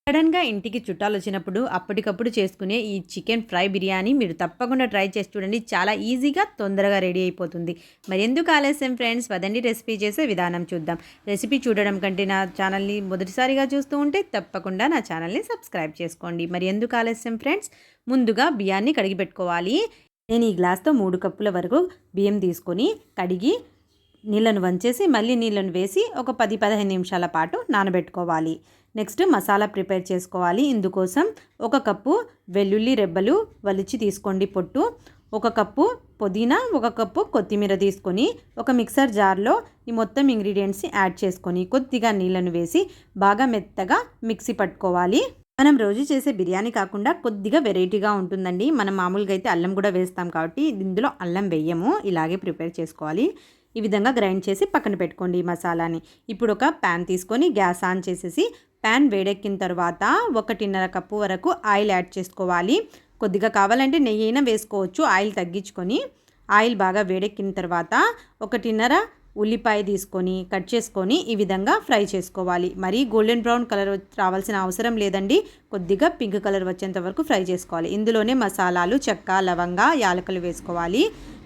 సడన్‌గా ఇంటికి చుట్టాలొచ్చినప్పుడు అప్పటికప్పుడు చేసుకునే ఈ చికెన్ ఫ్రై బిర్యానీ మీరు తప్పకుండా ట్రై చేసి చూడండి. చాలా ఈజీగా, తొందరగా రెడీ అయిపోతుంది. మరెందుకు ఆలస్యం ఫ్రెండ్స్, పదండి రెసిపీ చేసే విధానం చూద్దాం. రెసిపీ చూడడం కంటే నా ఛానల్‌ని మొదటిసారిగా చూస్తూ ఉంటే తప్పకుండా నా ఛానల్‌ని సబ్స్క్రైబ్ చేసుకోండి. మరి ఎందుకు ఆలస్యం ఫ్రెండ్స్, ముందుగా బియ్యాన్ని కడిగి పెట్టుకోవాలి. నేను ఈ గ్లాస్‌తో 3 కప్పుల వరకు బియ్యం తీసుకొని కడిగి నీళ్ళను వంచేసి మళ్ళీ నీళ్ళను వేసి ఒక 10-15 నిమిషాల పాటు నానబెట్టుకోవాలి. నెక్స్ట్ మసాలా ప్రిపేర్ చేసుకోవాలి. ఇందుకోసం 1 కప్పు వెల్లుల్లి రెబ్బలు వలిచి తీసుకోండి పొట్టు, 1 కప్పు పుదీనా, 1 కప్పు కొత్తిమీర తీసుకొని ఒక మిక్సర్ జార్లో ఈ మొత్తం ఇంగ్రీడియంట్స్ని యాడ్ చేసుకొని కొద్దిగా నీళ్ళను వేసి బాగా మెత్తగా మిక్సీ పట్టుకోవాలి. మనం రోజు చేసే బిర్యానీ కాకుండా కొద్దిగా వెరైటీగా ఉంటుందండి. మనం మామూలుగా అయితే అల్లం కూడా వేస్తాం కాబట్టి ఇందులో అల్లం వేయము. ఇలాగే ప్రిపేర్ చేసుకోవాలి. ఈ విధంగా గ్రైండ్ చేసి పక్కన పెట్టుకోండి ఈ మసాలాని. ఇప్పుడు ఒక ప్యాన్ తీసుకొని గ్యాస్ ఆన్ చేసేసి ప్యాన్ వేడెక్కిన తర్వాత 1.5 కప్పు వరకు ఆయిల్ యాడ్ చేసుకోవాలి. కొద్దిగా కావాలంటే నెయ్యి అయినా వేసుకోవచ్చు. ఆయిల్ తగ్గించుకొని ఆయిల్ బాగా వేడెక్కిన తర్వాత 1.5 ఉల్లిపాయ తీసుకొని కట్ చేసుకొని ఈ విధంగా ఫ్రై చేసుకోవాలి. మరీ గోల్డెన్ బ్రౌన్ కలర్ రావాల్సిన అవసరం లేదండి. కొద్దిగా పింక్ కలర్ వచ్చేంత వరకు ఫ్రై చేసుకోవాలి. ఇందులోనే మసాలాలు, చెక్క, లవంగ, యాలకులు వేసుకోవాలి.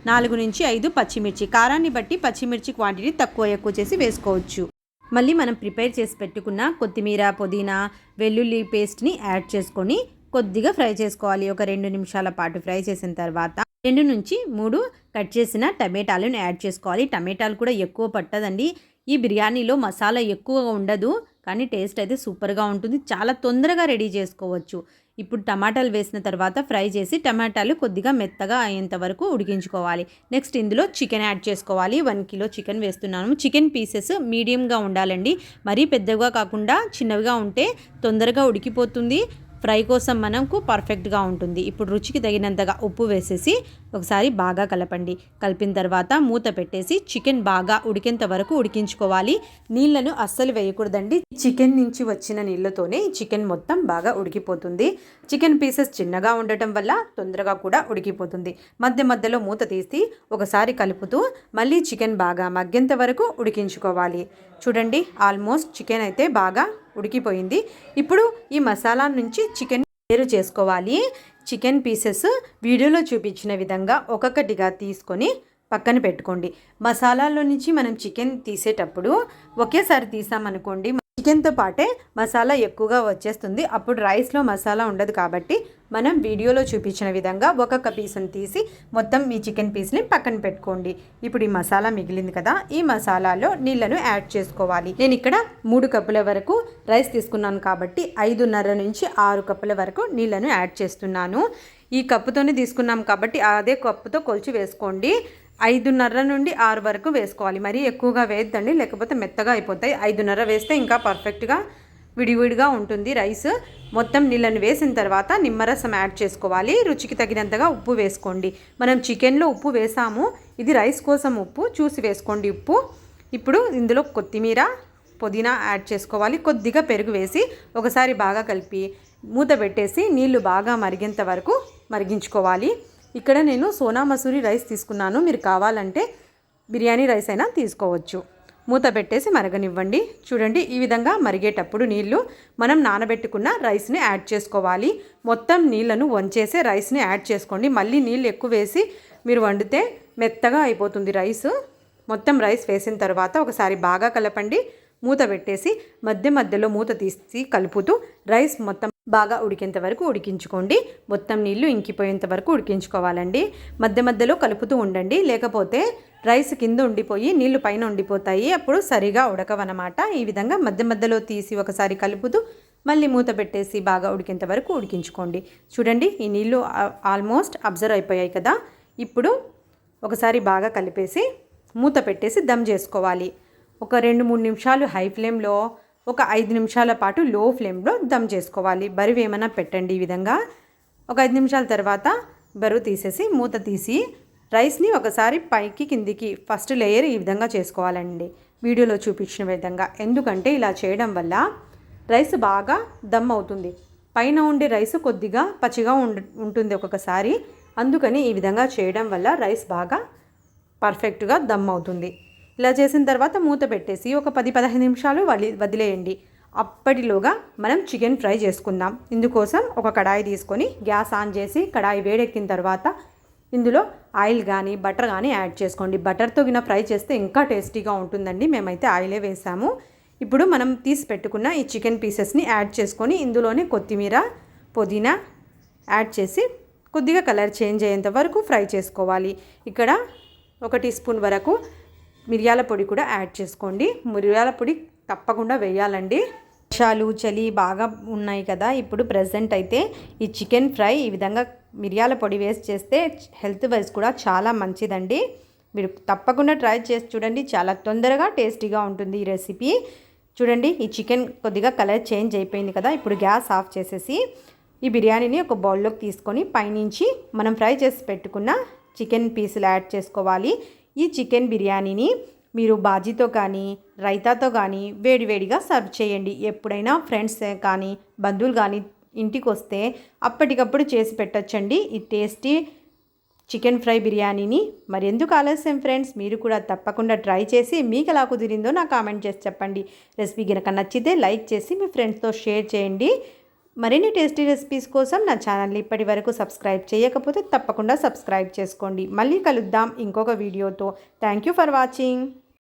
4 నుంచి 5 పచ్చిమిర్చి, కారాన్ని బట్టి పచ్చిమిర్చి క్వాంటిటీ తక్కువ ఎక్కువ చేసి వేసుకోవచ్చు. మళ్ళీ మనం ప్రిపేర్ చేసి పెట్టుకున్న కొత్తిమీర, పుదీనా, వెల్లుల్లి పేస్ట్ని యాడ్ చేసుకొని కొద్దిగా ఫ్రై చేసుకోవాలి. ఒక 2 నిమిషాల పాటు ఫ్రై చేసిన తర్వాత 2 నుంచి 3 కట్ చేసిన టమాటాలను యాడ్ చేసుకోవాలి. టమాటాలు కూడా ఎక్కువ పట్టదండి. ఈ బిర్యానీలో మసాలా ఎక్కువగా ఉండదు, కానీ టేస్ట్ అయితే సూపర్గా ఉంటుంది. చాలా తొందరగా రెడీ చేసుకోవచ్చు. ఇప్పుడు టమాటాలు వేసిన తర్వాత ఫ్రై చేసి టమాటాలు కొద్దిగా మెత్తగా అయ్యేంత వరకు ఉడికించుకోవాలి. నెక్స్ట్ ఇందులో చికెన్ యాడ్ చేసుకోవాలి. 1 కిలో చికెన్ వేస్తున్నాను. చికెన్ పీసెస్ మీడియంగా ఉండాలండి. మరీ పెద్దగా కాకుండా చిన్నవిగా ఉంటే తొందరగా ఉడికిపోతుంది. ఫ్రై కోసం మనకు పర్ఫెక్ట్గా ఉంటుంది. ఇప్పుడు రుచికి తగినంతగా ఉప్పు వేసేసి ఒకసారి బాగా కలపండి. కలిపిన తర్వాత మూత పెట్టేసి చికెన్ బాగా ఉడికేంత వరకు ఉడికించుకోవాలి. నీళ్లను అస్సలు వేయకూడదండి. చికెన్ నుంచి వచ్చిన నీళ్ళతోనే చికెన్ మొత్తం బాగా ఉడికిపోతుంది. చికెన్ పీసెస్ చిన్నగా ఉండటం వల్ల తొందరగా కూడా ఉడికిపోతుంది. మధ్య మధ్యలో మూత తీసి ఒకసారి కలుపుతూ మళ్ళీ చికెన్ బాగా మగ్గేంత వరకు ఉడికించుకోవాలి. చూడండి, ఆల్మోస్ట్ చికెన్ అయితే బాగా ఉడికిపోయింది. ఇప్పుడు ఈ మసాలా నుంచి చికెన్ వేరు చేసుకోవాలి. చికెన్ పీసెస్ వీడియోలో చూపించిన విధంగా ఒక్కొక్కటిగా తీసుకొని పక్కన పెట్టుకోండి. మసాలాలో నుంచి మనం చికెన్ తీసేటప్పుడు ఒకేసారి తీసామనుకోండి, చికెన్తో పాటే మసాలా ఎక్కువగా వచ్చేస్తుంది. అప్పుడు రైస్లో మసాలా ఉండదు. కాబట్టి మనం వీడియోలో చూపించిన విధంగా ఒక్కొక్క పీస్ని తీసి మొత్తం ఈ చికెన్ పీస్ని పక్కన పెట్టుకోండి. ఇప్పుడు ఈ మసాలా మిగిలింది కదా, ఈ మసాలాలో నీళ్లను యాడ్ చేసుకోవాలి. నేను ఇక్కడ 3 కప్పుల వరకు రైస్ తీసుకున్నాను కాబట్టి 5.5 నుంచి 6 కప్పుల వరకు నీళ్లను యాడ్ చేస్తున్నాను. ఈ కప్పుతోనే తీసుకున్నాం కాబట్టి అదే కప్పుతో కొలిచి వేసుకోండి. 5.5 నుండి 6 వరకు వేసుకోవాలి. మరీ ఎక్కువగా వేయద్దండి, లేకపోతే మెత్తగా అయిపోతాయి. 5.5 వేస్తే ఇంకా పర్ఫెక్ట్గా విడివిడిగా ఉంటుంది రైస్. మొత్తం నీళ్ళను వేసిన తర్వాత నిమ్మరసం యాడ్ చేసుకోవాలి. రుచికి తగినంతగా ఉప్పు వేసుకోండి. మనం చికెన్లో ఉప్పు వేసాము, ఇది రైస్ కోసం ఉప్పు చూసి వేసుకోండి ఉప్పు. ఇప్పుడు ఇందులో కొత్తిమీర, పుదీనా యాడ్ చేసుకోవాలి. కొద్దిగా పెరుగు వేసి ఒకసారి బాగా కలిపి మూత పెట్టేసి నీళ్లు బాగా మరిగేంత వరకు మరిగించుకోవాలి. ఇక్కడ నేను సోనా మసూరి రైస్ తీసుకున్నాను. మీరు కావాలంటే బిర్యానీ రైస్ అయినా తీసుకోవచ్చు. మూత పెట్టేసి మరగనివ్వండి. చూడండి, ఈ విధంగా మరిగేటప్పుడు నీళ్లు మనం నానబెట్టుకున్న రైస్ని యాడ్ చేసుకోవాలి. మొత్తం నీళ్లను వంచేసి రైస్ని యాడ్ చేసుకోండి. మళ్ళీ నీళ్ళు ఎక్కువ వేసి మీరు వండితే మెత్తగా అయిపోతుంది రైస్. మొత్తం రైస్ వేసిన తర్వాత ఒకసారి బాగా కలపండి. మూత పెట్టేసి మధ్య మధ్యలో మూత తీసి కలుపుతూ రైస్ మొత్తం బాగా ఉడికేంత వరకు ఉడికించుకోండి. మొత్తం నీళ్లు ఇంకిపోయేంత వరకు ఉడికించుకోవాలండి. మధ్య మధ్యలో కలుపుతూ ఉండండి, లేకపోతే రైస్ కింద ఉండిపోయి నీళ్లు పైన ఉండిపోతాయి. అప్పుడు సరిగా ఉడకవన్నమాట. ఈ విధంగా మధ్య మధ్యలో తీసి ఒకసారి కలుపుతూ మళ్ళీ మూత పెట్టేసి బాగా ఉడికేంత వరకు ఉడికించుకోండి. చూడండి, ఈ నీళ్లు ఆల్మోస్ట్ అబ్జర్వ్ అయిపోయాయి కదా. ఇప్పుడు ఒకసారి బాగా కలిపేసి మూత పెట్టేసి దమ్ చేసుకోవాలి. ఒక 2-3 నిమిషాలు హై ఫ్లేమ్లో, ఒక 5 నిమిషాల పాటు లో ఫ్లేమ్లో దమ్ చేసుకోవాలి. బరువు ఏమైనా పెట్టండి. ఈ విధంగా ఒక 5 నిమిషాల తర్వాత బరువు తీసేసి మూత తీసి రైస్ని ఒకసారి పైకి కిందికి ఫస్ట్ లేయర్ ఈ విధంగా చేసుకోవాలండి, వీడియోలో చూపించిన విధంగా. ఎందుకంటే ఇలా చేయడం వల్ల రైస్ బాగా దమ్ అవుతుంది. పైన ఉండే రైస్ కొద్దిగా పచ్చిగా ఉంటుంది ఒక్కొక్కసారి. అందుకని ఈ విధంగా చేయడం వల్ల రైస్ బాగా పర్ఫెక్ట్గా దమ్ అవుతుంది. ఇలా చేసిన తర్వాత మూత పెట్టేసి ఒక 10-15 నిమిషాలు వదిలేయండి. అప్పటిలోగా మనం చికెన్ ఫ్రై చేసుకుందాం. ఇందుకోసం ఒక కడాయి తీసుకొని గ్యాస్ ఆన్ చేసి కడాయి వేడెక్కిన తర్వాత ఇందులో ఆయిల్ కానీ బటర్ కానీ యాడ్ చేసుకోండి. బటర్తో గిన ఫ్రై చేస్తే ఇంకా టేస్టీగా ఉంటుందండి. మేమైతే ఆయిలే వేసాము. ఇప్పుడు మనం తీసి పెట్టుకున్న ఈ చికెన్ పీసెస్ని యాడ్ చేసుకొని ఇందులోనే కొత్తిమీర, పుదీనా యాడ్ చేసి కొద్దిగా కలర్ చేంజ్ అయ్యేంత వరకు ఫ్రై చేసుకోవాలి. ఇక్కడ 1 టీ స్పూన్ వరకు మిరియాల పొడి కూడా యాడ్ చేసుకోండి. మిరియాల పొడి తప్పకుండా వేయాలండి. వర్షాలు చలి బాగా ఉన్నాయి కదా, ఇప్పుడు ప్రెజెంట్ అయితే ఈ చికెన్ ఫ్రై ఈ విధంగా మిరియాల పొడి వేసి చేస్తే హెల్త్ వైజ్ కూడా చాలా మంచిదండి. మీరు తప్పకుండా ట్రై చేసి చూడండి. చాలా తొందరగా టేస్టీగా ఉంటుంది ఈ రెసిపీ. చూడండి, ఈ చికెన్ కొద్దిగా కలర్ చేంజ్ అయిపోయింది కదా. ఇప్పుడు గ్యాస్ ఆఫ్ చేసేసి ఈ బిర్యానీని ఒక బౌల్లోకి తీసుకొని పైనుంచి మనం ఫ్రై చేసి పెట్టుకున్న చికెన్ పీసులు యాడ్ చేసుకోవాలి. ఈ చికెన్ బిర్యానీని మీరు బాజీతో కానీ రైతాతో కానీ వేడివేడిగా సర్వ్ చేయండి. ఎప్పుడైనా ఫ్రెండ్స్ కానీ బంధువులు కానీ ఇంటికి వస్తే అప్పటికప్పుడు చేసి పెట్టచ్చండి ఈ టేస్టీ చికెన్ ఫ్రై బిర్యానీని. మరి ఎందుకు ఆలస్యం ఫ్రెండ్స్, మీరు కూడా తప్పకుండా ట్రై చేసి మీకు ఎలా కుదిరిందో నాకు కామెంట్ చేసి చెప్పండి. రెసిపీ కనుక నచ్చితే లైక్ చేసి మీ ఫ్రెండ్స్తో షేర్ చేయండి. మరిన్ని టేస్టీ రెసిపీస్ కోసం నా ఛానల్ని ఇప్పటి వరకు సబ్స్క్రైబ్ చేయకపోతే తప్పకుండా సబ్స్క్రైబ్ చేసుకోండి. మళ్ళీ కలుద్దాం ఇంకొక వీడియోతో. Thank you for watching.